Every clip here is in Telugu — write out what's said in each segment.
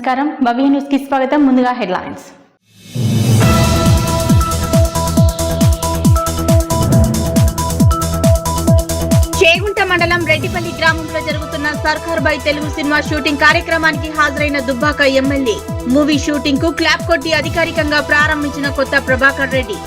నమస్కారం భవ్య న్యూస్ కి స్వాగతం. ముందుగా హెడ్లైన్స్. చేగుంట మండలం రెడ్డిపల్లి గ్రామంలో జరుగుతున్న సర్కార్ బాయ్ తెలుగు సినిమా షూటింగ్ కార్యక్రమానికి హాజరైన దుబ్బాక ఎమ్మెల్యే. మూవీ షూటింగ్ కు క్లాప్ కొట్టి అధికారికంగా ప్రారంభించిన కొత్త ప్రభాకర్ రెడ్డి.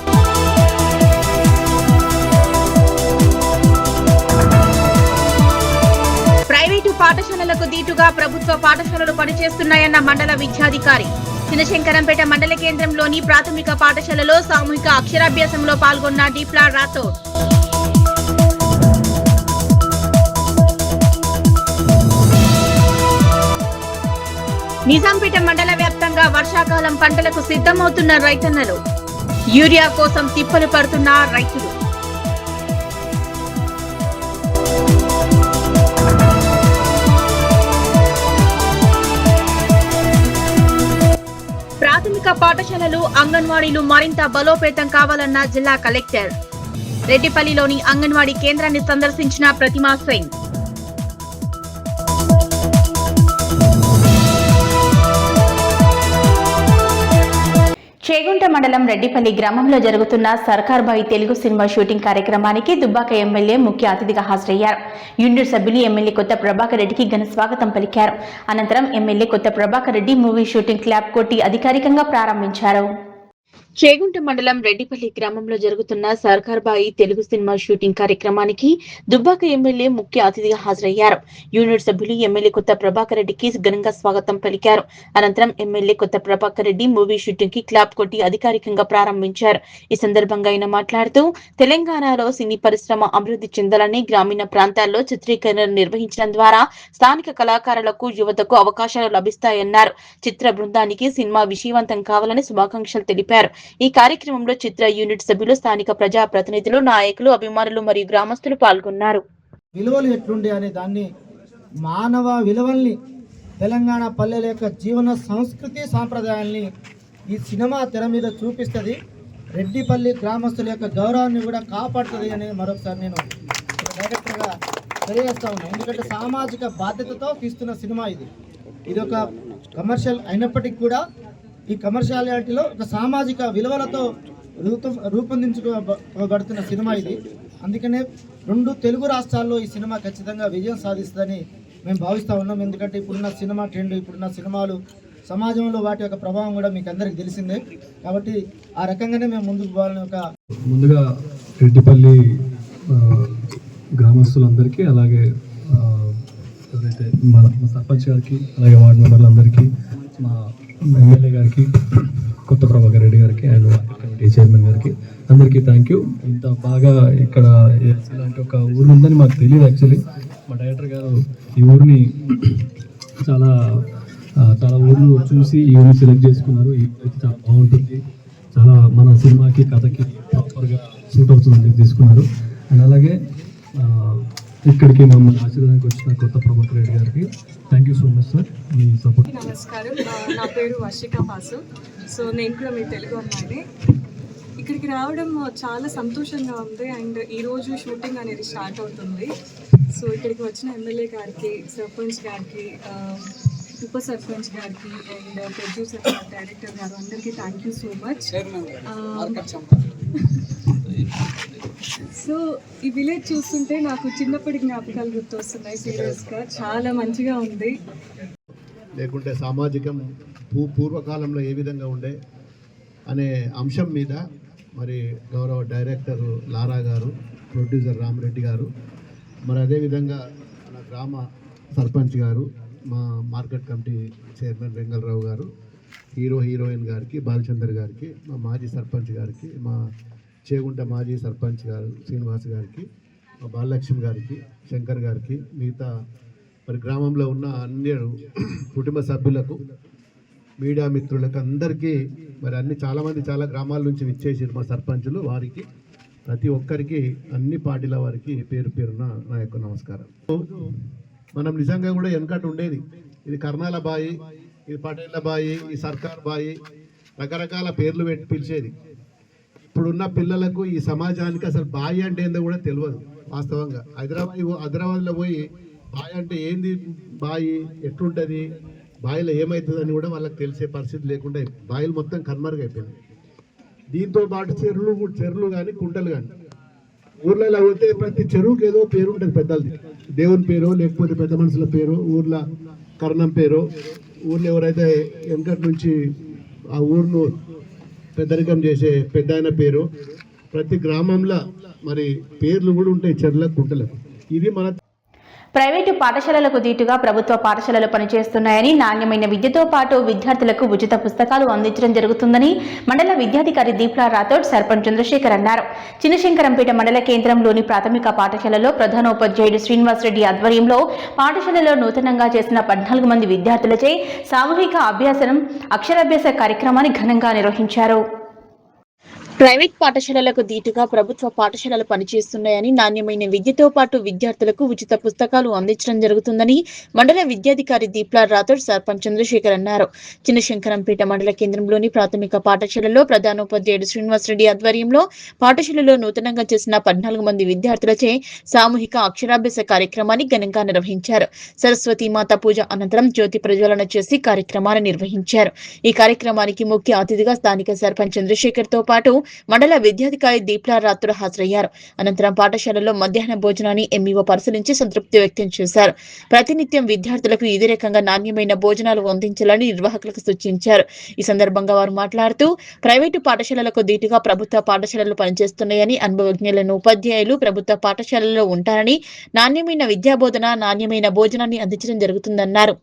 ప్రైవేటు పాఠశాలలకు దీటుగా ప్రభుత్వ పాఠశాలలు పనిచేస్తున్నాయన్న మండల విద్యాధికారి. చినశంకరంపేట మండల కేంద్రంలోని ప్రాథమిక పాఠశాలలో సామూహిక అక్షరాభ్యాసంలో పాల్గొన్న డీప్లా రాథోడ్. నిజాంపేట మండల వ్యాప్తంగా వర్షాకాలం పంటలకు సిద్ధమవుతున్న రైతన్నలు. యూరియా కోసం తిప్పలు పడుతున్న రైతులు. ప్రాథమిక పాఠశాలలు అంగన్వాడీలు మరింత బలోపేతం కావాలన్న జిల్లా కలెక్టర్. రెడ్డిపల్లిలోని అంగన్వాడీ కేంద్రాన్ని సందర్శించిన ప్రతిమా సింగ్. చేగుంట మండలం రెడ్డిపల్లి గ్రామంలో జరుగుతున్న సర్కార్ బాయ్ తెలుగు సినిమా షూటింగ్ కార్యక్రమానికి దుబ్బాక ఎమ్మెల్యే ముఖ్య అతిథిగా హాజరయ్యారు. యూనిట్ సభ్యులు ఎమ్మెల్యే కొత్త ప్రభాకర్ రెడ్డికి ఘన స్వాగతం పలికారు. అనంతరం ఎమ్మెల్యే కొత్త Prabhakar Reddy movie shooting clap కొట్టి అధికారికంగా ప్రారంభించారు. చేగుంట మండలం రెడ్డిపల్లి గ్రామంలో జరుగుతున్న సర్కార్ బాయ్ తెలుగు సినిమా షూటింగ్ కార్యక్రమానికి దుబ్బాక ఎమ్మెల్యే ముఖ్య అతిథిగా హాజరయ్యారు. యూనిట్ సభ్యులు ఎమ్మెల్యే కొత్త ప్రభాకర్ రెడ్డికి ఘనంగా స్వాగతం పలికారు. అనంతరం ఎమ్మెల్యే కొత్త ప్రభాకర్ రెడ్డి మూవీ షూటింగ్ కి క్లాప్ కొట్టి అధికారికంగా ప్రారంభించారు. ఈ సందర్భంగా ఆయన మాట్లాడుతూ తెలంగాణలో సినీ పరిశ్రమ అభివృద్ధి చెందాలని, గ్రామీణ ప్రాంతాల్లో చిత్రీకరణ నిర్వహించడం ద్వారా స్థానిక కళాకారులకు, యువతకు అవకాశాలు లభిస్తాయన్నారు. చిత్ర బృందానికి సినిమా విజయవంతం కావాలని శుభాకాంక్షలు తెలిపారు. ఈ కార్యక్రమంలో చిత్ర యూనిట్ సభ్యులు, స్థానిక ప్రజా ప్రతినిధులు, నాయకులు, అభిమానులు మరియు గ్రామస్తులు పాల్గొన్నారు. విలువలు ఎట్లుండే అనే దాన్ని, మానవ విలువల్ని, తెలంగాణ పల్లెల యొక్క జీవన సంస్కృతి సాంప్రదాయాల్ని ఈ సినిమా తెర మీద చూపిస్తుంది. రెడ్డిపల్లి గ్రామస్తుల యొక్క గౌరవాన్ని కూడా కాపాడుతుంది అని మరొకసారి నేను డైరెక్టర్గా తెలియజేస్తా ఉన్నాను. ఎందుకంటే సామాజిక బాధ్యతతో తీస్తున్న సినిమా ఇది ఒక కమర్షియల్ అయినప్పటికీ కూడా ఈ కమర్షియాలిటీలో ఒక సామాజిక విలువలతో రూపొందించబడుతున్న సినిమా ఇది. అందుకనే 2 తెలుగు రాష్ట్రాల్లో ఈ సినిమా ఖచ్చితంగా విజయం సాధిస్తుందని మేము భావిస్తూ ఉన్నాం. ఎందుకంటే ఇప్పుడున్న సినిమా ట్రెండ్, ఇప్పుడున్న సినిమాలు సమాజంలో వాటి యొక్క ప్రభావం కూడా మీకు అందరికి తెలిసిందే. కాబట్టి ఆ రకంగానే మేము ముందుకు పోవాలని ముందుగా రెడ్డిపల్లి గ్రామస్తులందరికీ, అలాగే ఎవరైతే మా సర్పంచ్ గారికి, అలాగే వార్డు మెంబర్లందరికీ, మా ఎమ్మెల్యే గారికి, కొత్త ప్రభాకర్ రెడ్డి గారికి, అండ్ మార్కెట్ కమిటీ చైర్మన్ గారికి అందరికీ థ్యాంక్ యూ. ఇంత బాగా ఇక్కడ ఇలాంటి ఒక ఊరు ఉందని మాకు తెలియదు. యాక్చువల్లీ మా డైరెక్టర్ గారు ఈ ఊరిని చాలా ఊర్లు చూసి ఈ ఊరిని సెలెక్ట్ చేసుకున్నారు. ఈ ఊరు చాలా బాగుంటుంది, చాలా మన సినిమాకి, కథకి ప్రాపర్గా సూట్ అవుతుందని తీసుకున్నారు. అండ్ అలాగే ఇక్కడికి మమ్మల్ని ఆశీర్వాదానికి వచ్చిన కొత్త ప్రభాకర్ రెడ్డి గారికి thank you so much sir, me support. నమస్కారం, నా పేరు వర్షిక పాసు. సో నేను కూడా మీ తెలుగు అమ్మాయిని. ఇక్కడికి రావడం చాలా సంతోషంగా ఉంది. అండ్ ఈరోజు షూటింగ్ అనేది స్టార్ట్ అవుతుంది. సో ఇక్కడికి వచ్చిన ఎమ్మెల్యే గారికి, సర్పంచ్ గారికి, ఉప సర్పంచ్ గారికి, అండ్ ప్రొడ్యూసర్ గారు, డైరెక్టర్ గారు అందరికీ thank you so much. So ఈ విలేజ్ చూస్తుంటే నాకు చిన్నప్పటి జ్ఞాపకాలు గుర్తొస్తున్నాయి. సీరియస్గా చాలా మంచిగా ఉంది. లేకుంటే సామాజికం పూర్వకాలంలో ఏ విధంగా ఉండే అనే అంశం మీద మరి గౌరవ డైరెక్టర్ లారా గారు, ప్రొడ్యూసర్ రామరెడ్డి గారు, మరి అదేవిధంగా మన గ్రామ సర్పంచ్ గారు, మా మార్కెట్ కమిటీ చైర్మన్ వెంగళరావు గారు, హీరోయిన్ గారికి, బాలచందర్ గారికి, మా మాజీ సర్పంచ్ గారికి, మా చేగుంట మాజీ సర్పంచ్ గారు శ్రీనివాస్ గారికి, మా బాలలక్ష్మి గారికి, శంకర్ గారికి, మిగతా మరి గ్రామంలో ఉన్న అన్ని కుటుంబ సభ్యులకు, మీడియా మిత్రులకు అందరికీ, మరి చాలామంది చాలా గ్రామాల నుంచి విచ్చేసారు మా సర్పంచులు, వారికి ప్రతి ఒక్కరికి, అన్ని పార్టీల వారికి పేరు పేరున నా యొక్క నమస్కారం. మనం నిజంగా కూడా వెనకటి ఉండేది, ఇది కర్నాల బాయి, ఇది పటేళ్ల బాయి, ఈ సర్కార్ బాయి, రకరకాల పేర్లు పెట్టి పిలిచేది. ఇప్పుడున్న పిల్లలకు, ఈ సమాజానికి అసలు బాయి అంటే ఏందో కూడా తెలియదు. వాస్తవంగా హైదరాబాద్లో పోయి బాయి అంటే ఏంది, బాయి ఎట్లుంటుంది, బావిలో ఏమవుతుందని కూడా వాళ్ళకి తెలిసే పరిస్థితి లేకుండా బావిలు మొత్తం కనుమరుగైపోయింది. దీంతో పాటు చెరువులు కానీ కుంటలు కానీ ఊర్లలో పోతే ప్రతి చెరువుకి ఏదో పేరు ఉంటుంది పెద్దలది, దేవుని పేరు లేకపోతే పెద్ద మనుషుల పేరు, ఊర్లో కరణం పేరు, ఊర్లో ఎవరైతే వెనకటి నుంచి ఆ ఊరును పెద్దరికం చేసే పెద్ద ఆయన పేరు, ప్రతి గ్రామంలో మరి పేర్లు కూడా ఉంటాయి చెరువులకు కుంటలకు. ఇది మన ప్రైవేటు పాఠశాలలకు దీటుగా ప్రభుత్వ పాఠశాలలు పనిచేస్తున్నాయని, నాణ్యమైన విద్యతో పాటు విద్యార్థులకు ఉచిత పుస్తకాలు అందించడం జరుగుతుందని మండల విద్యాధికారి దీప్లా రాథోడ్, సర్పంచ్ చంద్రశేఖర్ అన్నారు. చిన్నశంకరంపేట మండల కేంద్రంలోని ప్రాథమిక పాఠశాలలో ప్రధానోపాధ్యాయుడు శ్రీనివాస్ రెడ్డి ఆధ్వర్యంలో పాఠశాలలో నూతనంగా చేసిన 14 మంది విద్యార్థులచే సామూహిక అక్షరాభ్యాస కార్యక్రమాన్ని ఘనంగా నిర్వహించారు. ప్రైవేట్ పాఠశాలలకు దీటుగా ప్రభుత్వ పాఠశాలలు పనిచేస్తున్నాయని, నాణ్యమైన విద్యతో పాటు విద్యార్థులకు ఉచిత పుస్తకాలు అందించడం జరుగుతుందని మండల విద్యాధికారి దీప్లా రాథోడ్, సర్పంచ్ చంద్రశేఖర్ అన్నారు. చిన్నశంకరంపేట మండల కేంద్రంలోని ప్రాథమిక పాఠశాలలో ప్రధానోపాధ్యాయుడు శ్రీనివాస్ రెడ్డి ఆధ్వర్యంలో పాఠశాలలో నూతనంగా చేసిన 14 మంది విద్యార్థులచే సామూహిక అక్షరాభ్యాస కార్యక్రమాన్ని ఘనంగా నిర్వహించారు. సరస్వతి మాత పూజ అనంతరం జ్యోతి ప్రజ్వలన చేసి కార్యక్రమాన్ని నిర్వహించారు. ఈ కార్యక్రమానికి ముఖ్య అతిథిగా స్థానిక సర్పంచ్ చంద్రశేఖర్ తో పాటు మండల విద్యాధికారి దీప్లా రాథోడ్ హాజరయ్యారు. అనంతరం పాఠశాలలో మధ్యాహ్న భోజనాన్ని ఎంఈఓ పరిశీలించి సంతృప్తి వ్యక్తం చేశారు. ప్రతినిత్యం విద్యార్థులకు ఇదే రకంగా నాణ్యమైన భోజనాలు అందించాలని నిర్వాహకులకు సూచించారు. ఈ సందర్భంగా వారు మాట్లాడుతూ ప్రైవేటు పాఠశాలలకు దీటుగా ప్రభుత్వ పాఠశాలలు పనిచేస్తున్నాయని, అనుభవజ్ఞులను ఉపాధ్యాయులు ప్రభుత్వ పాఠశాలల్లో ఉంటారని, నాణ్యమైన విద్యాబోధన, నాణ్యమైన భోజనాన్ని అందించడం జరుగుతుందన్నారు.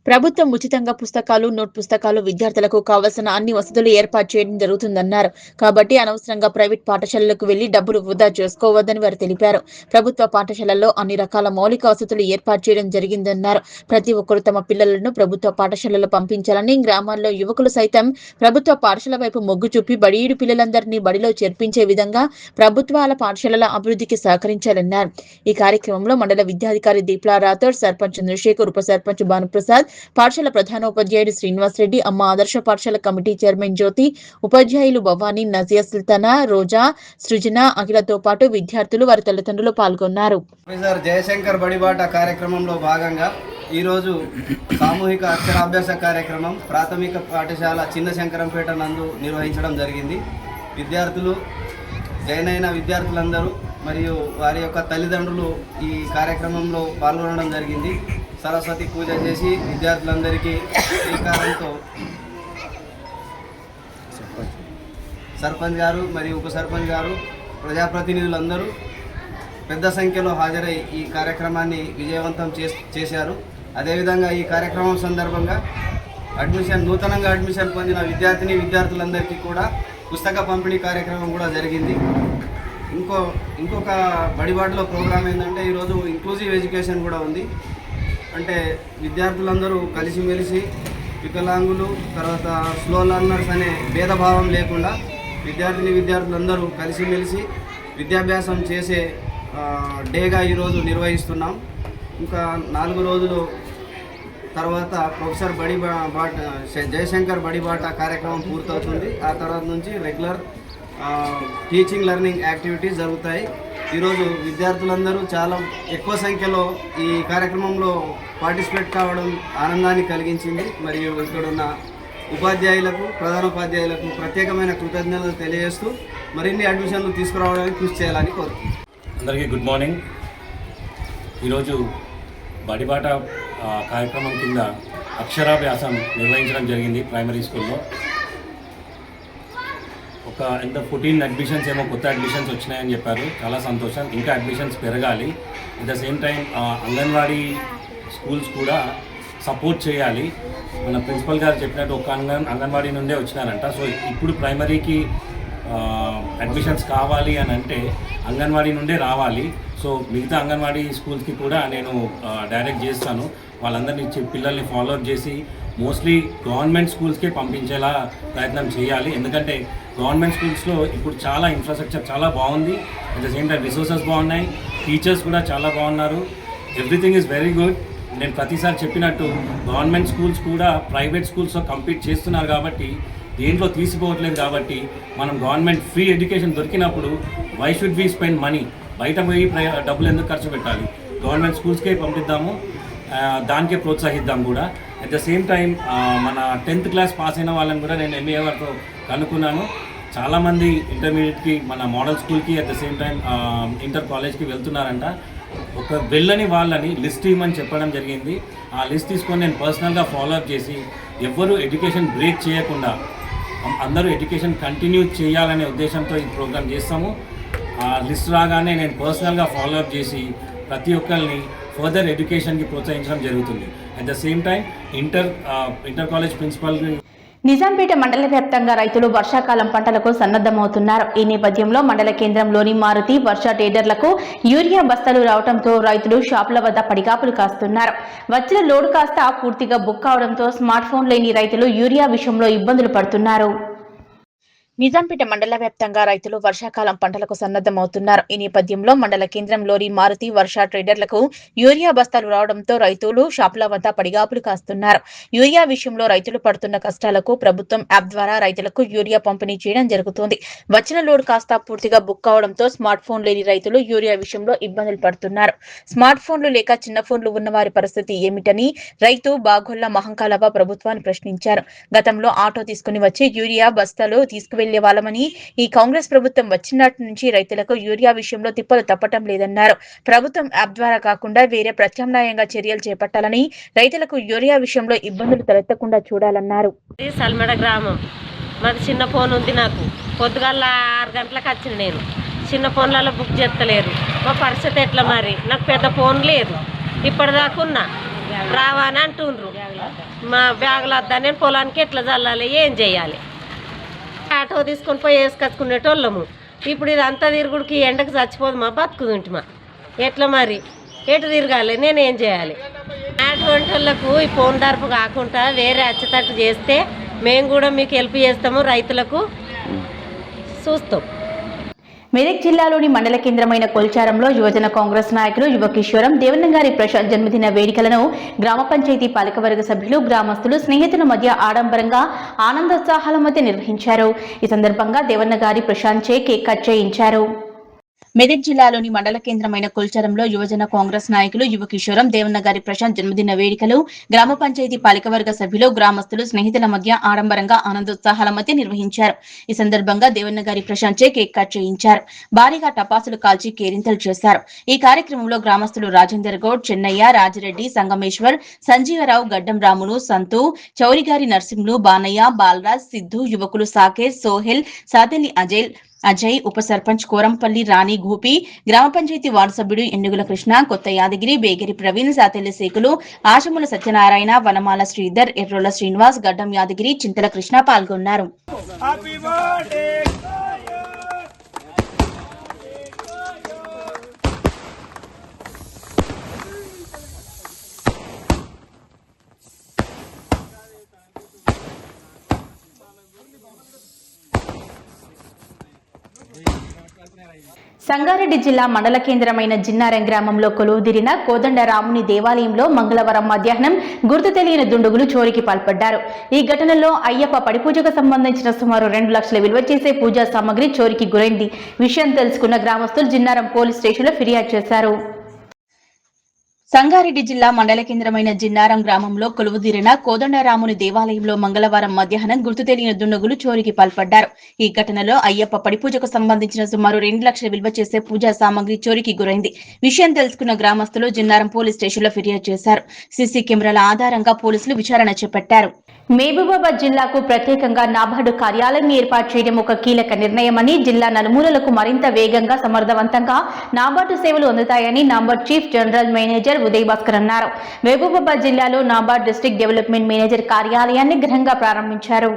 ప్రభుత్వం ఉచితంగా పుస్తకాలు, నోట్ పుస్తకాలు, విద్యార్థులకు కావలసిన అన్ని వసతులు ఏర్పాటు చేయడం జరుగుతుందన్నారు. కాబట్టి అనవసరంగా ప్రైవేట్ పాఠశాలలకు వెళ్లి డబ్బులు వృధా చేసుకోవద్దని వారు తెలిపారు. ప్రభుత్వ పాఠశాలల్లో అన్ని రకాల మౌలిక వసతులు ఏర్పాటు చేయడం జరిగిందన్నారు. ప్రతి ఒక్కరు తమ పిల్లలను ప్రభుత్వ పాఠశాలలో పంపించాలని, గ్రామాల్లో యువకులు సైతం ప్రభుత్వ పాఠశాల వైపు మొగ్గు చూపి బడియుడు పిల్లలందరినీ బడిలో చేర్పించే విధంగా ప్రభుత్వాల పాఠశాలల అభివృద్ధికి సహకరించాలన్నారు. ఈ కార్యక్రమంలో మండల విద్యాధికారి దీప్లా రాథోడ్, సర్పంచ్ చంద్రశేఖర్, ఉప సర్పంచ్ భానుప్రసాద్, పాఠశాల ప్రధానోపాధ్యాయుడు శ్రీనివాస్ రెడ్డి, అమ్మ ఆదర్శ పాఠశాల కమిటీ చైర్మన్ జ్యోతి, ఉపాధ్యాయులు భవానీ, నజియా సుల్తానా, రోజా, సృజన, అఖిలతో పాటు విద్యార్థులు, వారి తల్లిదండ్రులు పాల్గొన్నారు. ప్రొఫెసర్ జయశంకర్ బడిబాట కార్యక్రమంలో భాగంగా ఈరోజు సామూహిక అక్షరాభ్యాస కార్యక్రమం ప్రాథమిక పాఠశాల చిన్నశంకరంపేట నందు నిర్వహించడం జరిగింది. విద్యార్థులు, జాయిన్ అయిన విద్యార్థులందరూ మరియు వారి యొక్క తల్లిదండ్రులు ఈ కార్యక్రమంలో పాల్గొనడం జరిగింది. సరస్వతి పూజ చేసి విద్యార్థులందరికీ శ్రీకారంతో సర్పంచ్ గారు మరియు ఉప సర్పంచ్ గారు, ప్రజాప్రతినిధులందరూ పెద్ద సంఖ్యలో హాజరై ఈ కార్యక్రమాన్ని విజయవంతం చేశారు. అదేవిధంగా ఈ కార్యక్రమం సందర్భంగా నూతనంగా అడ్మిషన్ పొందిన విద్యార్థులందరికీ కూడా పుస్తక పంపిణీ కార్యక్రమం కూడా జరిగింది. ఇంకొక బడిబాటలో ప్రోగ్రామ్ ఏంటంటే ఈరోజు ఇంక్లూజివ్ ఎడ్యుకేషన్ కూడా ఉంది. అంటే విద్యార్థులందరూ కలిసిమెలిసి, వికలాంగులు, తర్వాత స్లో లర్నర్స్ అనే భేదభావం లేకుండా విద్యార్థులందరూ కలిసిమెలిసి విద్యాభ్యాసం చేసే డేగా ఈరోజు నిర్వహిస్తున్నాం. ఇంకా 4 రోజులు తర్వాత ప్రొఫెసర్ జయశంకర్ బడిబాట కార్యక్రమం పూర్తవుతుంది. ఆ తర్వాత నుంచి రెగ్యులర్ టీచింగ్ లెర్నింగ్ యాక్టివిటీస్ జరుగుతాయి. ఈరోజు విద్యార్థులందరూ చాలా ఎక్కువ సంఖ్యలో ఈ కార్యక్రమంలో పార్టిసిపేట్ కావడం ఆనందాన్ని కలిగించింది. మరియు ఇక్కడున్న ఉపాధ్యాయులకు, ప్రధానోపాధ్యాయులకు ప్రత్యేకమైన కృతజ్ఞతలు తెలియజేస్తూ మరిన్ని అడ్మిషన్లు తీసుకురావడానికి కృషి చేయాలని కోరుతున్నాను. అందరికీ గుడ్ మార్నింగ్. ఈరోజు బడిబాట కార్యక్రమం కింద అక్షరాభ్యాసం నిర్వహించడం జరిగింది ప్రైమరీ స్కూల్లో. ఒక 14 అడ్మిషన్స్ ఏమో కొత్త అడ్మిషన్స్ వచ్చినాయని చెప్పారు. చాలా సంతోషం. ఇంకా అడ్మిషన్స్ పెరగాలి. At the same time anganwadi schools కూడా సపోర్ట్ చేయాలి. మన ప్రిన్సిపల్ గారు చెప్పినట్టు ఒక అంగన్వాడీ నుండే వచ్చినారంట. సో ఇప్పుడు ప్రైమరీకి అడ్మిషన్స్ కావాలి అని అంటే అంగన్వాడీ నుండే రావాలి. సో మిగతా అంగన్వాడీ స్కూల్స్కి కూడా నేను డైరెక్ట్ చేస్తాను. వాళ్ళందరినీ పిల్లల్ని ఫాలో అప్ చేసి మోస్ట్లీ గవర్నమెంట్ స్కూల్స్కే పంపించేలా ప్రయత్నం చేయాలి. ఎందుకంటే గవర్నమెంట్ స్కూల్స్లో ఇప్పుడు చాలా ఇన్ఫ్రాస్ట్రక్చర్ చాలా బాగుంది. At the same time resources బాగున్నాయి, టీచర్స్ కూడా చాలా బాగున్నారు. Everything is very good. నేను ప్రతిసారి చెప్పినట్టు గవర్నమెంట్ స్కూల్స్ కూడా ప్రైవేట్ స్కూల్స్తో కంపీట్ చేస్తున్నారు కాబట్టి దేంట్లో తీసిపోవట్లేదు. కాబట్టి మనం గవర్నమెంట్ ఫ్రీ ఎడ్యుకేషన్ దొరికినప్పుడు why should we spend money? బయట పోయి డబ్బులు ఎందుకు ఖర్చు పెట్టాలి? గవర్నమెంట్ స్కూల్స్కే పంపిద్దాము, దానికే ప్రోత్సహిద్దాం కూడా. అట్ ద సేమ్ టైం మన 10th క్లాస్ పాస్ అయిన వాళ్ళని కూడా నేను ఎంబీఏ వరకు కనుక్కున్నాను. చాలామంది ఇంటర్మీడియట్కి మన మోడల్ స్కూల్కి at the same time inter కాలేజ్కి వెళ్తున్నారంట. ఒక వెళ్ళని వాళ్ళని లిస్ట్ ఇవ్వమని చెప్పడం జరిగింది. ఆ లిస్ట్ తీసుకొని నేను పర్సనల్గా ఫాలోఅప్ చేసి ఎవ్వరూ ఎడ్యుకేషన్ బ్రేక్ చేయకుండా అందరూ ఎడ్యుకేషన్ కంటిన్యూ చేయాలనే ఉద్దేశంతో ఈ ప్రోగ్రామ్ చేస్తాము. ఆ లిస్ట్ రాగానే నేను పర్సనల్గా ఫాలోఅప్ చేసి ప్రతి ఒక్కరిని ఫర్దర్ ఎడ్యుకేషన్కి ప్రోత్సహించడం జరుగుతుంది. At the same time inter college principal Nizampet మండల వ్యాప్తంగా రైతులు వర్షాకాలం పంటలకు సన్నద్ధమవుతున్నారు. ఈ నేపథ్యంలో మండల కేంద్రంలోని మారుతి వర్ష ట్రేడర్లకు యూరియా బస్తాలు రావడంతో రైతులు షాపుల వద్ద పడిగాపులు కాస్తున్నారు. వచ్చిన లోడ్ కాస్త పూర్తిగా బుక్ అవడంతో స్మార్ట్ ఫోన్ లేని రైతులు యూరియా విషయంలో ఇబ్బందులు పడుతున్నారు. నిజాంపేట మండల వ్యాప్తంగా రైతులు వర్షాకాలం పంటలకు సన్నద్ధమవుతున్నారు. ఈ నేపథ్యంలో మండల కేంద్రంలోని మారుతి వర్ష ట్రేడర్లకు యూరియా బస్తాలు రావడంతో రైతులు షాపుల వద్ద పడిగాపులు కాస్తున్నారు. యూరియా విషయంలో రైతులు పడుతున్న కష్టాలకు ప్రభుత్వం యాప్ ద్వారా రైతులకు యూరియా పంపిణీ చేయడం జరుగుతోంది. వచ్చిన లోడ్ కాస్త పూర్తిగా బుక్ అవడంతో స్మార్ట్ ఫోన్ లేని రైతులు యూరియా విషయంలో ఇబ్బందులు పడుతున్నారు. స్మార్ట్ ఫోన్లు లేక చిన్న ఫోన్లు ఉన్న వారి పరిస్థితి ఏమిటని రైతు బాగొల్ల మహంకాలవ ప్రభుత్వాన్ని ప్రశ్నించారు. గతంలో ఆటో తీసుకుని వచ్చి యూరియా బస్తాలు తీసుకువెళ్లే వాళ్ళమని, ఈ కాంగ్రెస్ ప్రభుత్వం వచ్చినట్టు నుంచి రైతులకు యూరియా విషయంలో తిప్పలు తప్పటం లేదన్నారు. ప్రభుత్వం యాప్ ద్వారా కాకుండా వేరే ప్రత్యామ్నాయంగా చర్యలు చేపట్టాలని, రైతులకు యూరియా విషయంలో ఇబ్బందులు తలెత్తకుండా చూడాలన్నారు. సల్మడ గ్రామం మాది. చిన్న ఫోన్ ఉంది నాకు. పొద్దుగాల 6 గంటలకు వచ్చిన నేను. చిన్న ఫోన్లలో బుక్ చేస్తలేరు. మా పరిస్థితి ఎట్లా మరి? నాకు పెద్ద ఫోన్ లేదు. ఇప్పటిదాకున్నా రావాని అంటుండ్రు. మా బ్యాగులు వద్దా, నేను పొలానికి ఎట్లా చల్లాలి, ఏం చేయాలి? ఆటో తీసుకొని పోయి వేసుకొచ్చుకునేటోళ్ళము. ఇప్పుడు ఇది అంతా తిరుగుడికి ఎండకు చచ్చిపోదు, మా బతుకుతుంటిమా. ఎట్లా మరి? ఎటు తిరగాలి? నేనేం చేయాలి? అటువంటి వాళ్ళకు ఈ ఫోన్ తరపు కాకుండా వేరే అచ్చతట్టు చేస్తే మేము కూడా మీకు హెల్ప్ చేస్తాము, రైతులకు చూస్తాం. మెదక్ జిల్లాలోని మండల కేంద్రమైన కొల్చారంలో యువజన కాంగ్రెస్ నాయకులు యువ కిషోరం దేవన్నగారి ప్రశాంత్ జన్మదిన వేడుకలను గ్రామ పంచాయతీ పాలకవర్గ సభ్యులు, గ్రామస్తులు, స్నేహితుల మధ్య ఆడంబరంగా ఆనందోత్సాహాల మధ్య నిర్వహించారు. ఈ సందర్భంగా దేవన్నగారి ప్రశాంత్ చే కేక్ కట్ చేయించారు. మెదక్ జిల్లాలోని మండల కేంద్రమైన కొల్చారంలో యువజన కాంగ్రెస్ నాయకులు యువ కిషోరం దేవన్నగారి ప్రశాంత్ జన్మదిన వేడుకలు గ్రామ పంచాయతీ పాలకవర్గ సభ్యులు, గ్రామస్తులు, స్నేహితుల మధ్య ఆడంబరంగా ఆనందోత్సాహాల మధ్య నిర్వహించారు. ఈ సందర్భంగా దేవన్నగారి ప్రశాంత్ చే కేక్ కట్ చేయించారు. భారీగా టపాసులు కాల్చి కేరింతలు చేశారు. ఈ కార్యక్రమంలో గ్రామస్తులు రాజేందర్ గౌడ్, చెన్నయ్య, రాజిరెడ్డి, సంగమేశ్వర్, సంజీవరావు, గడ్డం రాములు, సంతు, చౌరిగారి నర్సింహులు, బానయ్య, బాలరాజ్, సిద్ధు, యువకులు సాకేత్, సోహెల్, సాదెల్లి అజయ్, ఉప సర్పంచ్ కోరంపల్లి రాణి గోపి, గ్రామ పంచాయతీ వార్డు సభ్యుడు ఎన్నుగుల కృష్ణ, కొత్త యాదగిరి, బేగిరి ప్రవీణ్, సాతెల్లి శేఖులు, ఆశముల సత్యనారాయణ, వనమాల శ్రీధర్, ఎర్రోల శ్రీనివాస్, గడ్డం యాదగిరి, చింతల కృష్ణ పాల్గొన్నారు. సంగారెడ్డి జిల్లా మండల కేంద్రమైన జిన్నారం గ్రామంలో కొలువుదీరిన కోదండరాముని దేవాలయంలో మంగళవారం మధ్యాహ్నం గుర్తు తెలియని దుండగులు చోరీకి పాల్పడ్డారు. ఈ ఘటనలో అయ్యప్ప పడిపూజకు సంబంధించిన సుమారు 2 లక్షల విలువ చేసే పూజా సామగ్రి చోరీకి గురైంది. విషయం తెలుసుకున్న గ్రామస్తులు జిన్నారం పోలీస్ స్టేషన్లో ఫిర్యాదు చేశారు. సంగారెడ్డి జిల్లా మండల కేంద్రమైన జిన్నారం గ్రామంలో కొలువుదీరిన కోదండరాముని దేవాలయంలో మంగళవారం మధ్యాహ్నం గుర్తు తెలియని దుండగులు చోరీకి పాల్పడ్డారు. ఈ ఘటనలో అయ్యప్ప పడిపూజకు సంబంధించిన సుమారు 2 లక్షల విలువ చేసే పూజా సామగ్రి చోరీకి గురైంది. విషయం తెలుసుకున్న గ్రామస్తులు జిన్నారం పోలీస్ స్టేషన్లో ఫిర్యాదు చేశారు. సీసీ కెమెరాల ఆధారంగా పోలీసులు విచారణ చేపట్టారు. మహబూబాబాద్ జిల్లాకు ప్రత్యేకంగా నాబార్డు కార్యాలయం ఏర్పాటు చేయడం ఒక కీలక నిర్ణయమని, జిల్లా నలుమూలలకు మరింత వేగంగా, సమర్థవంతంగా నాబార్డు సేవలు అందుతాయని NABARD chief general manager Uday Bhaskar అన్నారు. మహబూబాబాద్ జిల్లాలో నాబార్డు డిస్ట్రిక్ట్ డెవలప్మెంట్ మేనేజర్ కార్యాలయాన్ని ఘనంగా ప్రారంభించారు.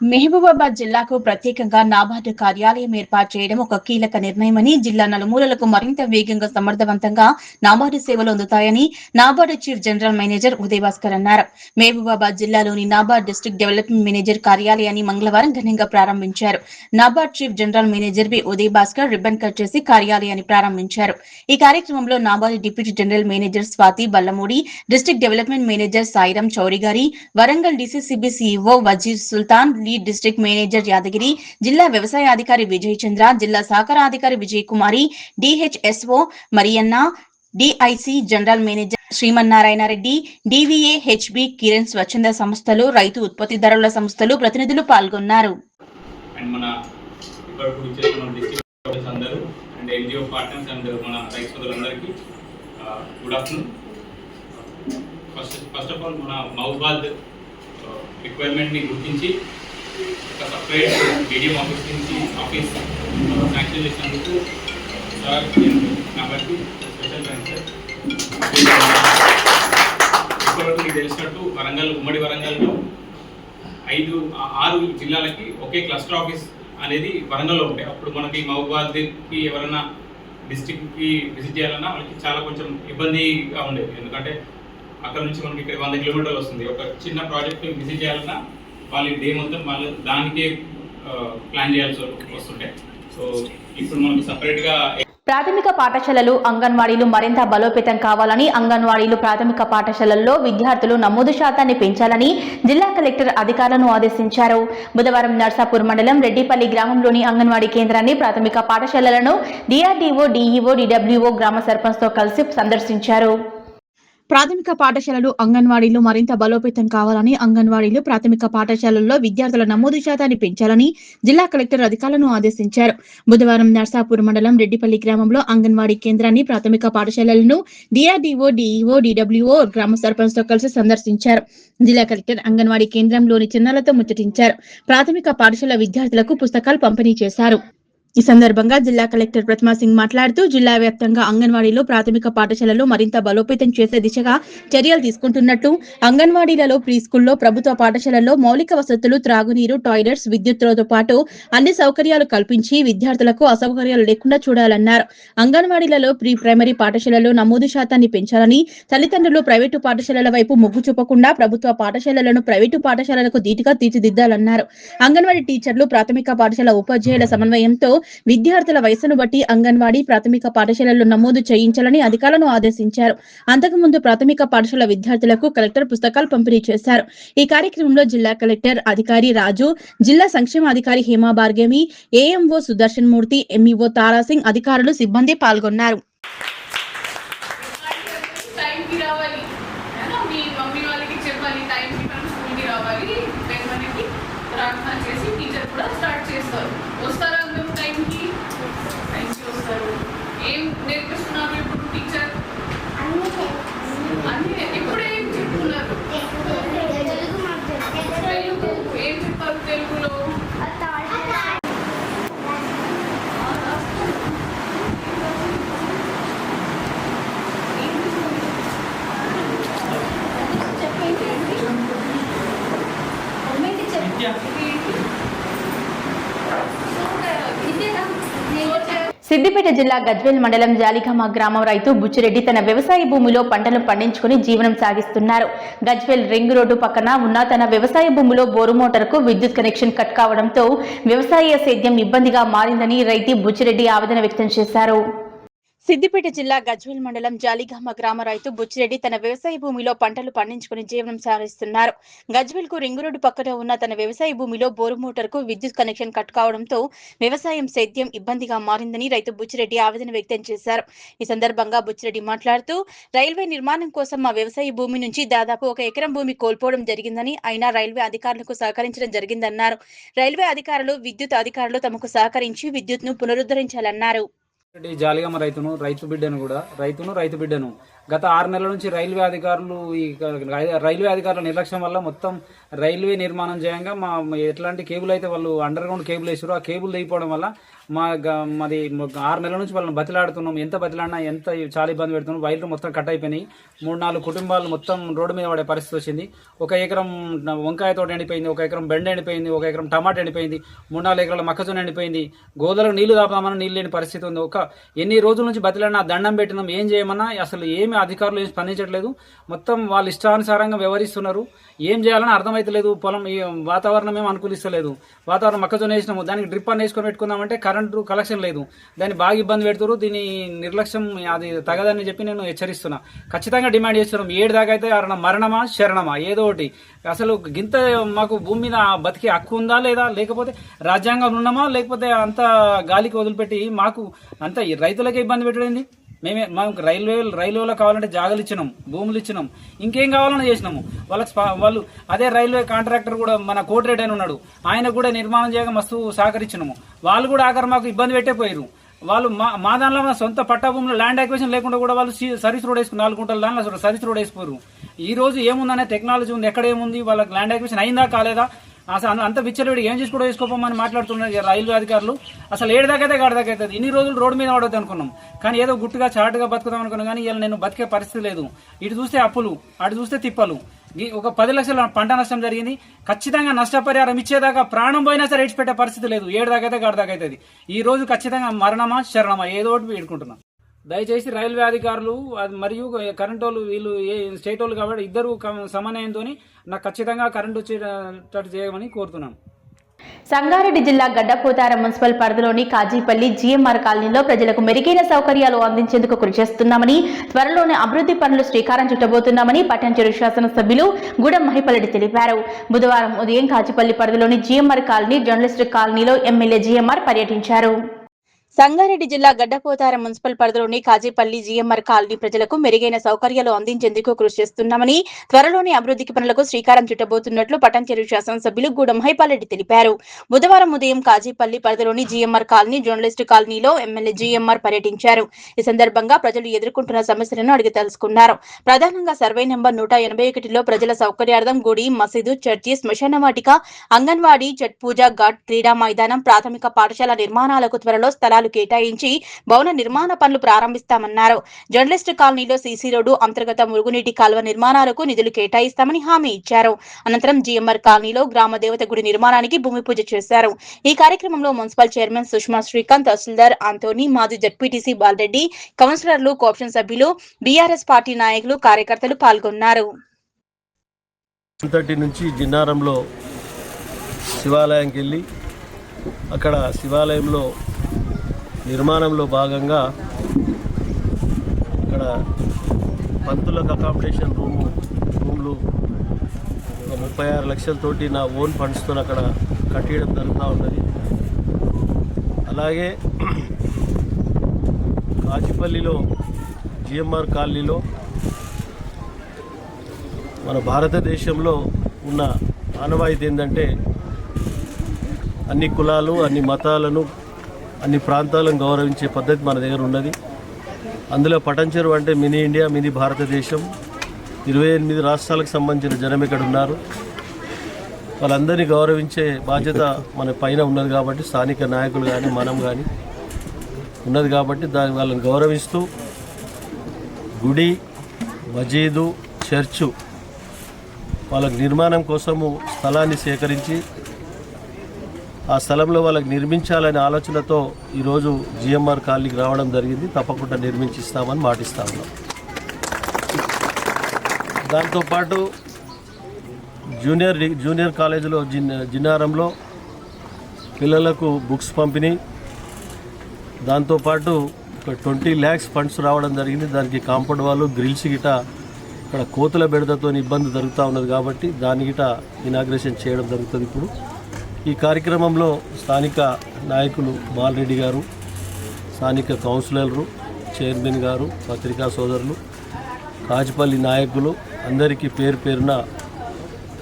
మహబూబాబాద్ జిల్లాకు ప్రత్యేకంగా నాబార్డు కార్యాలయం ఏర్పాటు చేయడం ఒక కీలక నిర్ణయమని, జిల్లా నలుమూలలకు మరింత వేగంగా, సమర్థవంతంగా నాబార్డు సేవలు అందుతాయని NABARD chief general manager Uday Bhaskar అన్నారు. మహబూబాబాద్ జిల్లాలోని నాబార్డు డిస్ట్రిక్ట్ డెవలప్మెంట్ మేనేజర్ కార్యాలయాన్ని మంగళవారం ఘనంగా ప్రారంభించారు. NABARD chief general manager Uday Bhaskar ribbon cut చేసి కార్యాలయాన్ని ప్రారంభించారు. ఈ కార్యక్రమంలో NABARD deputy general manager Swathi Ballamudi, district development manager Sairam Chaurigari, Warangal DCCB CEO Wazir Sultan, lead district manager Yadagiri, జిల్లా వ్యవసాయ అధికారి విజయ్ చంద్ర, జిల్లా సహకార అధికారి Vijay Kumari, DHSO Marianna, DIC general manager Srimannarayana Reddy, DVA, HB, Kiran స్వచ్ఛంద సంస్థలు, రైతు ఉత్పత్తిదారుల సంస్థలు ప్రతినిధులు పాల్గొన్నారు. అండ్ మన ఇప్పుడు చేసిన మన డిస్ట్రిక్ట్ అందరూ అండ్ ఎన్జిఓ పార్ట్నర్స్ అండ్ మన రైతు సోదరులందరికీ good afternoon. First of all మన మహబూబాద్ రిక్వైర్మెంట్ని గుర్తించి ఒక సపరేట్ మీడియం ఆఫీస్ శాంక్షన్ చేసినందుకు సార్ కాబట్టి స్పెషల్ థ్యాంక్స్ సార్. ఇప్పటివరకు మీకు తెలిసినట్టు ఉమ్మడి వరంగల్లో 6 జిల్లాలకి ఒకే క్లస్టర్ ఆఫీస్ అనేది వరంగల్లో ఉంటాయి. అప్పుడు మనకి మహబూబాద్కి ఎవరైనా డిస్టిక్కి విజిట్ చేయాలన్నా వాళ్ళకి చాలా కొంచెం ఇబ్బందిగా ఉండేది. ఎందుకంటే అక్కడ నుంచి మనకి ఇక్కడ 100 కిలోమీటర్లు వస్తుంది. ఒక చిన్న ప్రాజెక్ట్ విజిట్ చేయాలన్నా వాళ్ళు డే మొత్తం వాళ్ళు దానికే ప్లాన్ చేయాల్సి వస్తుంటే, సో ఇప్పుడు మనకు సపరేట్గా ప్రాథమిక పాఠశాలలు, అంగన్వాడీలు మరింత బలోపేతం కావాలని, అంగన్వాడీలు ప్రాథమిక పాఠశాలల్లో విద్యార్థులు నమోదు శాతాన్ని పెంచాలని జిల్లా కలెక్టర్ అధికారులను ఆదేశించారు. బుధవారం నర్సాపూర్ మండలం రెడ్డిపల్లి గ్రామంలోని అంగన్వాడీ కేంద్రాన్ని, ప్రాథమిక పాఠశాలలను డిఆర్డీఓ, డిఈఓ, డిడబ్ల్యూఓ గ్రామ సర్పంచ్తో కలిసి సందర్శించారు. ప్రాథమిక పాఠశాలలు, అంగన్వాడీలు మరింత బలోపేతం కావాలని, అంగన్వాడీలు ప్రాథమిక పాఠశాలల్లో విద్యార్థుల నమోదు శాతాన్ని పెంచాలని జిల్లా కలెక్టర్ అధికారులను ఆదేశించారు. బుధవారం నర్సాపూర్ మండలం రెడ్డిపల్లి గ్రామంలో అంగన్వాడీ కేంద్రాన్ని, ప్రాథమిక పాఠశాలలను డిఆర్డీఓ, డిఈఓ, డిడబ్ల్యూఓ గ్రామ సర్పంచ్తో కలిసి సందర్శించారు. జిల్లా కలెక్టర్ అంగన్వాడీ కేంద్రంలోని చిన్నారులతో ముచ్చటించారు. ప్రాథమిక పాఠశాల విద్యార్థులకు పుస్తకాలు పంపిణీ చేశారు. ఈ సందర్భంగా జిల్లా కలెక్టర్ ప్రతిమా సింగ్ మాట్లాడుతూ, జిల్లా వ్యాప్తంగా అంగన్వాడీలో ప్రాథమిక పాఠశాలలో మరింత బలోపేతం చేసే దిశగా చర్యలు తీసుకుంటున్నట్టు, అంగన్వాడీలలో, ప్రీ స్కూల్లో, ప్రభుత్వ పాఠశాలల్లో మౌలిక వసతులు, త్రాగునీరు, టాయిలెట్స్, విద్యుత్తుతో పాటు అన్ని సౌకర్యాలు కల్పించి విద్యార్థులకు అసౌకర్యాలు లేకుండా చూడాలన్నారు. అంగన్వాడీలలో, ప్రీ ప్రైమరీ పాఠశాలలో నమోదు శాతాన్ని పెంచాలని, తల్లిదండ్రులు ప్రైవేటు పాఠశాలల వైపు మొగ్గు చూపకుండా ప్రభుత్వ పాఠశాలలను ప్రైవేటు పాఠశాలలకు ధీటుగా తీర్చిదిద్దాలన్నారు. అంగన్వాడీ టీచర్లు, ప్రాథమిక పాఠశాల ఉపాధ్యాయుల సమన్వయంతో విద్యార్థుల వయసును బట్టి అంగన్వాడీ ప్రాథమిక పాఠశాలల్లో నమోదు చేయించాలని అధికారులను ఆదేశించారు. అంతకుముందు ప్రాథమిక పాఠశాల విద్యార్థులకు కలెక్టర్ పుస్తకాలు పంపిణీ చేశారు. ఈ కార్యక్రమంలో జిల్లా కలెక్టర్ అధికారి రాజు, జిల్లా సంక్షేమాధికారి హేమా భార్గవి, ఏఎంఓ సుదర్శన్ మూర్తి, ఎంఈఓ తారాసింగ్, అధికారులు, సిబ్బంది పాల్గొన్నారు. ఏం నేర్పిస్తున్నారు ఇప్పుడు టీచర్? అన్ని ఇప్పుడు ఏం చెప్తున్నారు? తెలుగు ఏం చెప్తారు తెలుగులో? సిద్దిపేట జిల్లా గజ్వేల్ మండలం జాలిగామ గ్రామం రైతు బుచ్చిరెడ్డి తన వ్యవసాయ భూమిలో పంటలు పండించుకుని జీవనం సాగిస్తున్నారు. గజ్వేల్ రింగ్ రోడ్డు పక్కన ఉన్న తన వ్యవసాయ భూమిలో బోరు మోటార్కు విద్యుత్ కనెక్షన్ కట్ కావడంతో వ్యవసాయ సేద్యం ఇబ్బందిగా మారిందని రైతు బుచ్చిరెడ్డి ఆవేదన వ్యక్తం చేశారు. సిద్దిపేట జిల్లా గజ్వేల్ మండలం జాలిగామ గ్రామ రైతు బుచ్చిరెడ్డి తన వ్యవసాయ భూమిలో పంటలు పండించుకుని జీవనం సాగిస్తున్నారు. గజ్వేల్ కు రింగు రోడ్డు పక్కన ఉన్న తన వ్యవసాయ భూమిలో బోరు మోటార్కు విద్యుత్ కనెక్షన్ కట్ కావడంతో వ్యవసాయం సేద్యం ఇబ్బందిగా మారిందని రైతు బుచ్చిరెడ్డి ఆవేదన వ్యక్తం చేశారు. ఈ సందర్భంగా బుచ్చిరెడ్డి మాట్లాడుతూ, రైల్వే నిర్మాణం కోసం మా వ్యవసాయ భూమి నుంచి దాదాపు 1 ఎకరం భూమి కోల్పోవడం జరిగిందని, అయినా రైల్వే అధికారులకు సహకరించడం జరిగిందన్నారు. రైల్వే అధికారులు, విద్యుత్ అధికారులు తమకు సహకరించి విద్యుత్ ను పునరుద్ధరించాలన్నారు. జాలిగామ రైతు బిడ్డను గత 6 నెలల నుంచి రైల్వే అధికారుల నిర్లక్ష్యం వల్ల మొత్తం రైల్వే నిర్మాణం చేయంగా ఎట్లాంటి కేబుల్ అయితే వాళ్ళు అండర్ గ్రౌండ్ కేబుల్ వేసారో ఆ కేబుల్ తెగిపోవడం వల్ల మాది 6 నెలల నుంచి వాళ్ళని బతిలాడుతున్నాం. ఎంత బతిలాడినా చాలా ఇబ్బంది పెడుతున్నాం. వైర్లు మొత్తం కట్ అయిపోయినాయి. 3-4 కుటుంబాలు మొత్తం రోడ్డు మీద పడే పరిస్థితి వచ్చింది. 1 ఎకరం వంకాయ తోట ఎండిపోయింది, 1 ఎకరం బెండ ఎండిపోయింది, 1 ఎకరం టమాటా ఎండిపోయింది, 3-4 ఎకరాల మొక్కజొన్న ఎండిపోయింది. గోదావరికి నీళ్లు దాపామన్నా నీళ్ళు లేని పరిస్థితి ఉంది. ఎన్ని రోజుల నుంచి బతిలాడినా దండం పెట్టినాం. ఏం చేయమన్నా అసలు ఏమి అధికారులు ఏం స్పందించట్లేదు. మొత్తం వాళ్ళ ఇష్టానుసారంగా వ్యవహరిస్తున్నారు. ఏం చేయాలని అర్థమైతలేదు. పొలం వాతావరణం ఏం అనుకూలిస్తలేదు. వాతావరణం మొక్కజొన్న వేసినాము, దానికి డ్రిప్ అని వేసుకొని పెట్టుకుందామంటే కరెంటు కలెక్షన్ లేదు. దాన్ని బాగా ఇబ్బంది పెడుతున్నారు. దీని నిర్లక్ష్యం అది తగదని చెప్పి నేను హెచ్చరిస్తున్నా. ఖచ్చితంగా డిమాండ్ చేస్తున్నాం. 7 దాకా అయితే మరణమా శరణమా ఏదో ఒకటి. అసలు గింత మాకు భూమి మీద బతికే హక్కు ఉందా లేదా, లేకపోతే రాజ్యాంగం ఉన్నామా, లేకపోతే అంత గాలికి వదిలిపెట్టి మాకు అంత రైతులకే ఇబ్బంది పెట్టడింది. మాకు రైల్వేలో కావాలంటే జాగాలు ఇచ్చినాం, భూములు ఇచ్చినాం, ఇంకేం కావాలని చేసినాము. వాళ్ళు అదే రైల్వే కాంట్రాక్టర్ కూడా మన కోటిరెడ్డి అని ఉన్నాడు, ఆయన కూడా నిర్మాణం చేయగా మస్తు సహకరించినాము. వాళ్ళు కూడా ఆఖరి మాకు ఇబ్బంది పెట్టేపోయారు. వాళ్ళు మా దానిలో మన సొంత పట్టా భూములు ల్యాండ్ అక్విజిషన్ లేకుండా కూడా వాళ్ళు సర్వీస్ రోడ్ వేసుకుని 4 గుంటల దానిలో సర్వీస్ రోడ్ వేసిపోయారు. ఈ రోజు ఏముందనే టెక్నాలజీ ఉంది, ఎక్కడ ఏముంది, వాళ్ళకి ల్యాండ్ అక్విజిషన్ అయిందా కాలేదా, అసలు అంత విచ్చలవిడి ఏం చేసి కూడా వేసుకోపోమని మాట్లాడుతున్నారు రైల్వే అధికారులు. అసలు ఏడుదాకైతే గడదాకైతుంది. ఇన్ని రోజులు రోడ్డు మీద పడవద్దు అనుకున్నాం, కానీ ఏదో గుట్టుగా చాటుగా బతుకుదాం అనుకున్నాం. కానీ ఇలా నేను బతికే పరిస్థితి లేదు. ఇటు చూస్తే అప్పులు, అటు చూస్తే తిప్పలు. ఒక 10 లక్షల పంట నష్టం జరిగింది. ఖచ్చితంగా నష్టపరిహారం ఇచ్చేదాకా ప్రాణం పోయినా సరే ఇచ్చిపెట్టే పరిస్థితి లేదు. ఏడుదాకైతే గడదాకైతుంది. ఈ రోజు ఖచ్చితంగా మరణమా శరణమా ఏదో ఒకటి వేడుకుంటున్నాం. దయచేసి రైల్వే అధికారులు మరియు కరెంట్ వాళ్ళు, వీళ్ళు స్టేట్ వాళ్ళు కాబట్టి ఇద్దరు సమన్వయంతో నాకు ఖచ్చితంగా కరెంట్ వచ్చేటట్టు చేయమని కోరుతున్నాను. సంగారెడ్డి జిల్లా గడ్డపోతారం మున్సిపల్ పరిధిలోని కాజీపల్లి జీఎంఆర్ కాలనీలో ప్రజలకు మెరుగైన సౌకర్యాలు అందించేందుకు కృషి చేస్తున్నామని, త్వరలోనే అభివృద్ధి పనులు శ్రీకారం చుట్టబోతున్నామని పట్టంచెరు శాసనసభ్యులు గూడెం మహిపల్రెడ్డి తెలిపారు. బుధవారం ఉదయం కాజీపల్లి పరిధిలోని జీఎంఆర్ కాలనీ, జర్నలిస్టు కాలనీలో ఎమ్మెల్యే జీఎంఆర్ పర్యటించారు. సంగారెడ్డి జిల్లా గడ్డపోతారం మున్సిపల్ పరిధిలోని కాజీపల్లి జీఎంఆర్ కాలనీ ప్రజలకు మెరుగైన సౌకర్యాలు అందించేందుకు కృషి చేస్తున్నామని, త్వరలోనే అభివృద్ధికి పనులకు శ్రీకారం చుట్టబోతున్నట్లు పట్టంచెరు శాసనసభ్యులు గూడెం మహిపాల్రెడ్డి తెలిపారు. బుధవారం ఉదయం కాజీపల్లి పరిధిలోని జీఎంఆర్ కాలనీ, జర్నలిస్టు కాలనీలో ఎమ్మెల్యే జీఎంఆర్ పర్యటించారు. ఈ సందర్భంగా ప్రజలు ఎదుర్కొంటున్న సమస్యలను అడిగి తెలుసుకున్నారు. ప్రధానంగా సర్వే నంబర్ 181లో ప్రజల సౌకర్యార్థం గుడి, మసీదు, చర్చి, శ్మశాన వాటిక, అంగన్వాడీ, ఛట్ పూజా ఘాట్, క్రీడా మైదానం, ప్రాథమిక పాఠశాల నిర్మాణాలకు త్వరలో స్థలాలు కేటాయించి భవన నిర్మాణ పనులు ప్రారంభిస్తామన్నారు. జర్నలిస్టు కాలనీలో సీసీ రోడ్డు, అంతర్గత మురుగునీటి కాలువ నిర్మాణాలకు నిధులు కేటాయిస్తామని హామీ ఇచ్చారు. అనంతరం జీఎంఆర్ కాలనీలో గ్రామ దేవత గుడి నిర్మాణానికి భూమి పూజ చేశారు. ఈ కార్యక్రమంలో మున్సిపల్ చైర్మన్ సుష్మా శ్రీకాంత్, తహసీల్దార్ ఆంటోనీ, మాజీ జడ్పీటీసీ బాలరెడ్డి, కౌన్సిలర్లు, కోఆప్షన్ సభ్యులు, బీఆర్ఎస్ పార్టీ నాయకులు, కార్యకర్తలు పాల్గొన్నారు. నుంచి జిన్నారంలో శివాలయంకి వెళ్ళి అక్కడ శివాలయంలో నిర్మాణంలో భాగంగా అక్కడ పంతులకు అకామిడేషన్ రూమ్లు 36 లక్షలతోటి నా ఓన్ ఫండ్స్తో అక్కడ కట్టేయడం జరుగుతూ ఉన్నది. అలాగే కాజీపల్లిలో జిఎంఆర్ కాలనీలో మన భారతదేశంలో ఉన్న ఆనవాయితీ ఏంటంటే అన్ని కులాలు, అన్ని మతాలను, అన్ని ప్రాంతాలను గౌరవించే పద్ధతి మన దగ్గర ఉన్నది. అందులో పటంచెరు అంటే మినీ ఇండియా, మినీ భారతదేశం. 28 రాష్ట్రాలకు సంబంధించిన జనం ఇక్కడ ఉన్నారు. వాళ్ళందరినీ గౌరవించే బాధ్యత మన పైన ఉన్నది కాబట్టి, స్థానిక నాయకులు కానీ మనం కానీ ఉన్నది కాబట్టి వాళ్ళని గౌరవిస్తూ గుడి, మజీదు, చర్చు వాళ్ళకి నిర్మాణం కోసము స్థలాన్ని సేకరించి ఆ స్థలంలో వాళ్ళకి నిర్మించాలనే ఆలోచనతో ఈరోజు జిఎంఆర్ కాలనీకి రావడం జరిగింది. తప్పకుండా నిర్మించిస్తామని మాటిస్తా ఉన్నాం. దాంతోపాటు జూనియర్ కాలేజీలో జిన్నారంలో పిల్లలకు బుక్స్ పంపిణీ, దాంతోపాటు ఒక 20 lakhs ఫండ్స్ రావడం జరిగింది. దానికి కాంపౌండ్ వాళ్ళు, గ్రిల్స్ గిట ఇక్కడ కోతుల బెడదతో ఇబ్బంది జరుగుతూ ఉన్నది కాబట్టి దాని గిట ఇనాగ్రేషన్ చేయడం జరుగుతుంది. ఇప్పుడు ఈ కార్యక్రమంలో స్థానిక నాయకులు బాలరెడ్డి గారు, స్థానిక కౌన్సిలర్లు, చైర్మన్ గారు, పత్రికా సోదరులు, కాజీపల్లి నాయకులు అందరికీ పేరు పేరున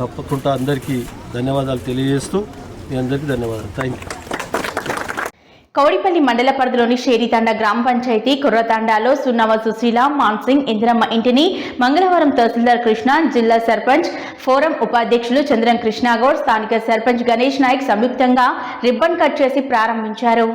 తప్పకుండా అందరికీ ధన్యవాదాలు తెలియజేస్తూ మీ అందరికీ ధన్యవాదాలు. Thank you. కౌడిపల్లి మండల పరిధిలోని షేరితాండ గ్రామ పంచాయతీ కుర్రతాండాలో సున్నవ సుశీల, మాన్సింగ్, ఇందిరమ్మ ఇంటిని మంగళవారం తహసీల్దార్ కృష్ణ, జిల్లా సర్పంచ్ ఫోరం ఉపాధ్యక్షులు చంద్రం కృష్ణగౌడ్, స్థానిక సర్పంచ్ గణేష్ నాయక్ సంయుక్తంగా రిబ్బన్ కట్ చేసి ప్రారంభించారు.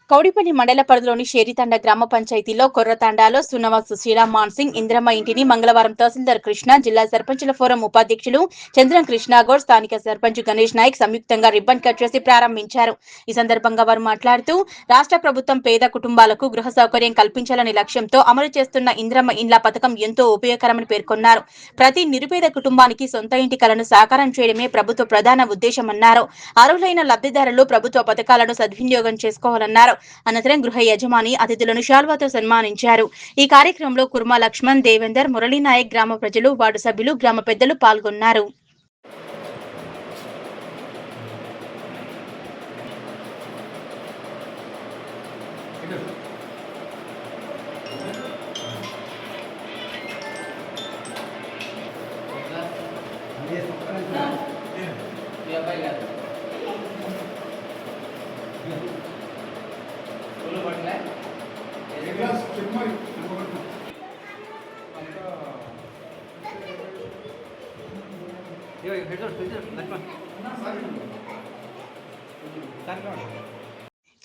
కౌడిపల్లి మండల పరిధిలోని షేరితండ గ్రామ పంచాయతీలో కొర్రతాండాలో సున్నవ సుశీల, మాన్సింగ్, ఇంద్రమ్మ ఇంటిని మంగళవారం తహసీల్దార్ కృష్ణ, జిల్లా సర్పంచుల ఫోరం ఉపాధ్యక్షులు చంద్రం కృష్ణగౌడ్, స్థానిక సర్పంచ్ గణేష్ నాయక్ సంయుక్తంగా రిబ్బన్ కట్ చేసి ప్రారంభించారు. ఈ సందర్భంగా వారు మాట్లాడుతూ రాష్ట్ర ప్రభుత్వం పేద కుటుంబాలకు గృహ సౌకర్యం కల్పించాలనే లక్ష్యంతో అమలు చేస్తున్న ఇంద్రమ్మ ఇండ్ల పథకం ఎంతో ఉపయోగకరమని పేర్కొన్నారు. ప్రతి నిరుపేద కుటుంబానికి సొంత ఇంటి కలను సాకారం చేయడమే ప్రభుత్వ ప్రధాన ఉద్దేశమన్నారు. అర్హులైన లబ్ధిదారులు ప్రభుత్వ పథకాలను సద్వినియోగం చేసుకోవాలన్నారు. అనంతరం గృహ యజమాని అతిథులను శాల్వాతో సన్మానించారు. ఈ కార్యక్రమంలో కుర్మా లక్ష్మణ్, దేవేందర్, మురళీ నాయక్, గ్రామ ప్రజలు, వార్డు సభ్యులు, గ్రామ పెద్దలు పాల్గొన్నారు.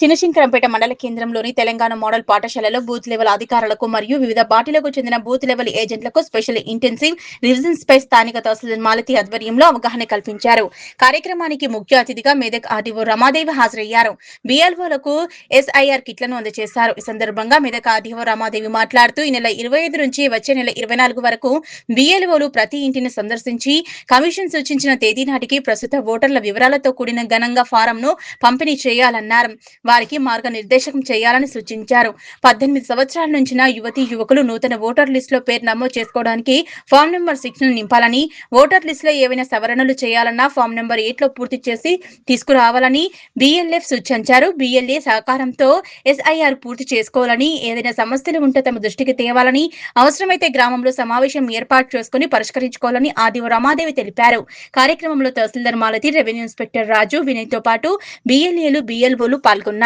చినశంకరంపేట మండల కేంద్రంలోని తెలంగాణ మోడల్ పాఠశాలలో బూత్ లెవెల్ అధికారులకు మరియు వివిధ పార్టీలకు చెందిన బూత్ లెవెల్ ఏజెంట్లకు స్పెషల్ ఇంటెన్సివ్ రివిజన్స్ పై స్థానిక తహసీల్దార్ మాలతి ఆధ్వర్యంలో అవగాహన కల్పించారు. కార్యక్రమానికి ముఖ్య అతిథిగా మెదక్ ఆర్డీఓ రమాదేవి హాజరయ్యారు. బిఎల్ఓలకు ఎస్ఐఆర్ కిట్లను అందజేశారు. ఈ సందర్భంగా మెదక్ ఆర్డీఓ రమాదేవి మాట్లాడుతూ ఈ నెల 25 నుంచి వచ్చే నెల 24 వరకు బిఎల్ఓలు ప్రతి ఇంటిని సందర్శించి కమిషన్ సూచించిన తేదీ నాటికి ప్రస్తుత ఓటర్ల వివరాలతో కూడిన ఘనంగా ఫారంను పంపిణీ చేయాలన్నారు. వారికి మార్గనిర్దేశకం చేయాలని సూచించారు. 18 సంవత్సరాల నుంచిన యువతీ యువకులు నూతన ఓటర్ లిస్ట్ లో పేరు నమోదు చేసుకోవడానికి ఫామ్ నెంబర్ 6 ను నింపాలని, ఓటర్ లిస్ట్ లో ఏవైనా సవరణలు చేయాలన్నా ఫామ్ నెంబర్ 8 లో పూర్తి చేసి తీసుకురావాలని బిఎల్ఎఫ్ సూచించారు. బిఎల్ఏ సహకారంతో ఎస్ఐఆర్ పూర్తి చేసుకోవాలని, ఏదైనా సమస్యలు ఉంటే తమ దృష్టికి తేవాలని, అవసరమైతే గ్రామంలో సమావేశం ఏర్పాటు చేసుకుని పరిష్కరించుకోవాలని ఆర్డీఓ రమాదేవి తెలిపారు. కార్యక్రమంలో తహసీల్దార్ మాలతి, రెవెన్యూ ఇన్స్పెక్టర్ రాజు, వినయ్ తో పాటు బిఎల్ఏలు, బిఎల్ఓలు పాల్గొన్నారు.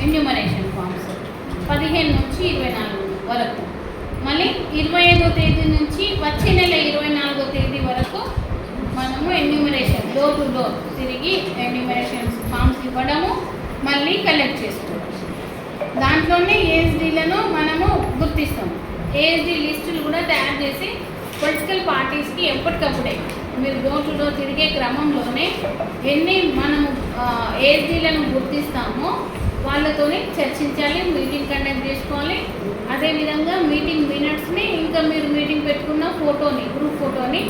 ఎన్యూమరేషన్ ఫామ్స్ 15 నుంచి 24 వరకు, మళ్ళీ 25వ తేదీ నుంచి వచ్చే నెల 24వ తేదీ వరకు మనము ఎన్యూమరేషన్ డోర్ టు డోర్ తిరిగి ఎన్యూమరేషన్ ఫామ్స్ ఇవ్వడము, మళ్ళీ కలెక్ట్ చేసుకోవడం. దాంట్లోనే ఏఎస్డీలను మనము గుర్తిస్తాము. ఏఎస్డీ లిస్టులు కూడా తయారు చేసి పొలిటికల్ పార్టీస్కి ఎప్పటికప్పుడే మీరు డోర్ టు డోర్ తిరిగే క్రమంలోనే ఎన్ని మనము ఏఎస్డీలను గుర్తిస్తామో వాళ్ళతోనే చర్చించాలి, మీటింగ్ కండక్ట్ చేసుకోవాలి. అదేవిధంగా మీటింగ్ మినిట్స్ని, ఇంకా మీరు మీటింగ్ పెట్టుకున్న ఫోటోని, గ్రూప్ ఫోటోని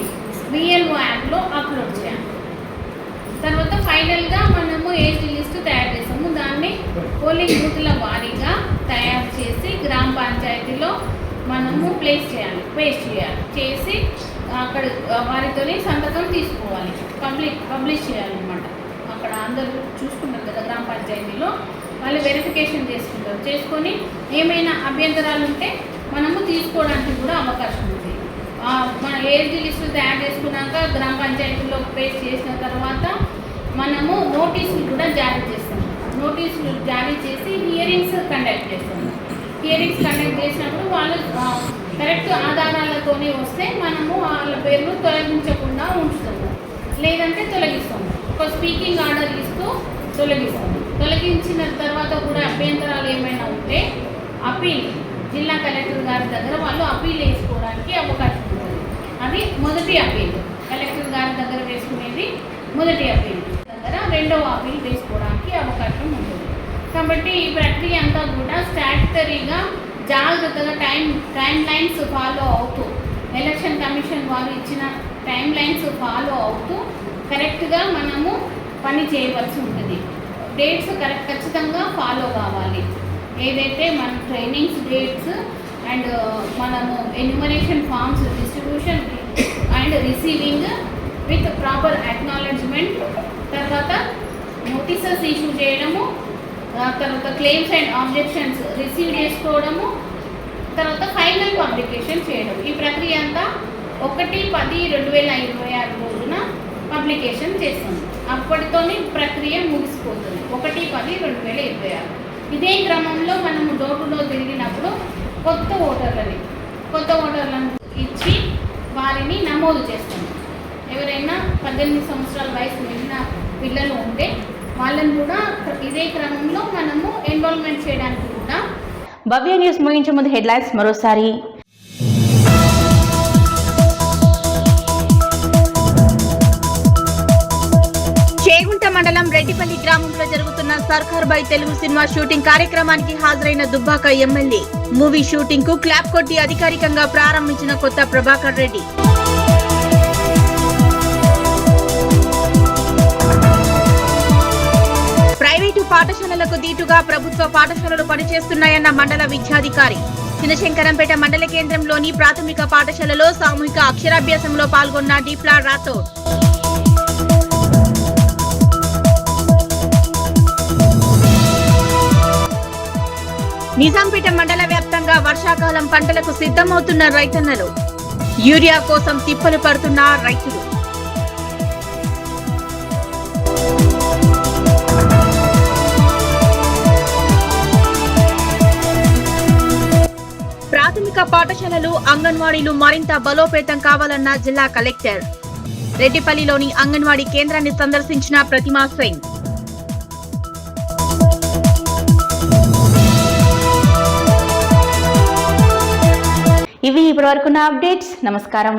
బిఎల్ఓ యాప్లో అప్లోడ్ చేయాలి. తర్వాత ఫైనల్గా మనము ఏఎస్డీ లిస్టు తయారు చేస్తాము. దాన్ని పోలింగ్ బూత్ల వారీగా తయారు చేసి గ్రామ పంచాయతీలో మనము పేస్ట్ చేయాలి. చేసి అక్కడ వారితోనే సంతకం తీసుకోవాలి, పబ్లిష్ చేయాలన్నమాట. అక్కడ అందరూ చూసుకుంటారు కదా గ్రామ పంచాయతీలో, వాళ్ళు వెరిఫికేషన్ చేసుకొని ఏమైనా అభ్యంతరాలు ఉంటే మనము తీసుకోవడానికి కూడా అవకాశం ఉంది. మన ఏఎస్డీ లిస్టు తయారు చేసుకున్నాక గ్రామ పంచాయతీలో పేస్ట్ చేసిన తర్వాత మనము నోటీసులు కూడా జారీ చేస్తాము. నోటీసులు జారీ చేసి హియరింగ్స్ కండక్ట్ చేస్తాము. హియరింగ్స్ కండక్ట్ చేసినప్పుడు వాళ్ళు కరెక్ట్ ఆధారాలతోనే వస్తే మనము వాళ్ళ పేర్లు తొలగించకుండా ఉంచుతాము, లేదంటే తొలగిస్తాము. ఒక స్పీకింగ్ ఆర్డర్ ఇస్తూ తొలగిస్తాము. తొలగించిన తర్వాత కూడా అభ్యంతరాలు ఏమైనా ఉంటే అపీల్ జిల్లా కలెక్టర్ గారి దగ్గర వాళ్ళు అపీల్ వేసుకోవడానికి అవకాశం ఉంటుంది. అది మొదటి అపీల్. కలెక్టర్ గారి దగ్గర వేసుకునేది మొదటి అపీల్. దగ్గర రెండవ అపీల్ వేసుకోవడానికి అవకాశం ఉంటుంది. కాబట్టి ఈ ప్రక్రియ అంతా కూడా స్టాట్యుటరీగా జాగ్రత్తగా టైం లైన్స్ ఫాలో అవుతూ, ఎలక్షన్ కమిషన్ వారు ఇచ్చిన టైం లైన్స్ ఫాలో అవుతూ కరెక్ట్గా మనము పని చేయవలసి ఉంటుంది. డేట్స్ ఖచ్చితంగా ఫాలో కావాలి. ఏదైతే మన ట్రైనింగ్స్ డేట్స్ అండ్ మనము enumeration forms distribution and receiving with proper acknowledgement, తర్వాత నోటీసెస్ ఇష్యూ చేయడము, తర్వాత క్లెయిమ్స్ అండ్ ఆబ్జెక్షన్స్ రిసీవ్ చేసుకోవడము, తర్వాత ఫైనల్ పబ్లికేషన్ చేయడం. ఈ ప్రక్రియ అంతా 1/10/2026 రోజున పబ్లికేషన్ చేస్తాము. అప్పటితోనే ప్రక్రియ ముగిసిపోతుంది. 1/10/2026. ఇదే క్రమంలో మనము డోర్ టు డోర్ తిరిగినప్పుడు కొత్త ఓటర్లను ఇచ్చి వారిని నమోదు చేస్తాము. ఎవరైనా 18 సంవత్సరాల వయసు నిండిన పిల్లలు ఉంటే వాళ్ళని కూడా ఇదే క్రమంలో మనము ఎన్రోల్మెంట్ చేయడానికి కూడా. భవ్య న్యూస్ ముగించే ముందు హెడ్లైన్స్ మరోసారి. చేగుంట మండలం రెడ్డిపల్లి గ్రామంలో జరుగుతున్న సర్కార్ బాయ్ తెలుగు సినిమా షూటింగ్ కార్యక్రమానికి హాజరైన దుబ్బాక ఎమ్మెల్యే. మూవీ షూటింగ్ కు క్లాప్ కొట్టి అధికారికంగా ప్రారంభించిన కొత్త ప్రభాకర్ రెడ్డి. ప్రైవేటు పాఠశాలలకు దీటుగా ప్రభుత్వ పాఠశాలలు పనిచేస్తున్నాయన్న మండల విద్యాధికారి. చినశంకరంపేట మండల కేంద్రంలోని ప్రాథమిక పాఠశాలలో సామూహిక అక్షరాభ్యాసంలో పాల్గొన్న డీప్లా రాథోడ్. నిజాంపేట మండల వ్యాప్తంగా వర్షాకాలం పంటలకు సిద్ధమవుతున్న రైతన్నలు. యూరియా కోసం తిప్పలు పడుతున్న రైతులు. ప్రాథమిక పాఠశాలలు, అంగన్వాడీలు మరింత బలోపేతం కావాలన్న జిల్లా కలెక్టర్. రెడ్డిపల్లిలోని అంగన్వాడీ కేంద్రాన్ని సందర్శించిన ప్రతిమా సింగ్. ఇవి ఇప్పటివరకున్న అప్డేట్స్. నమస్కారం.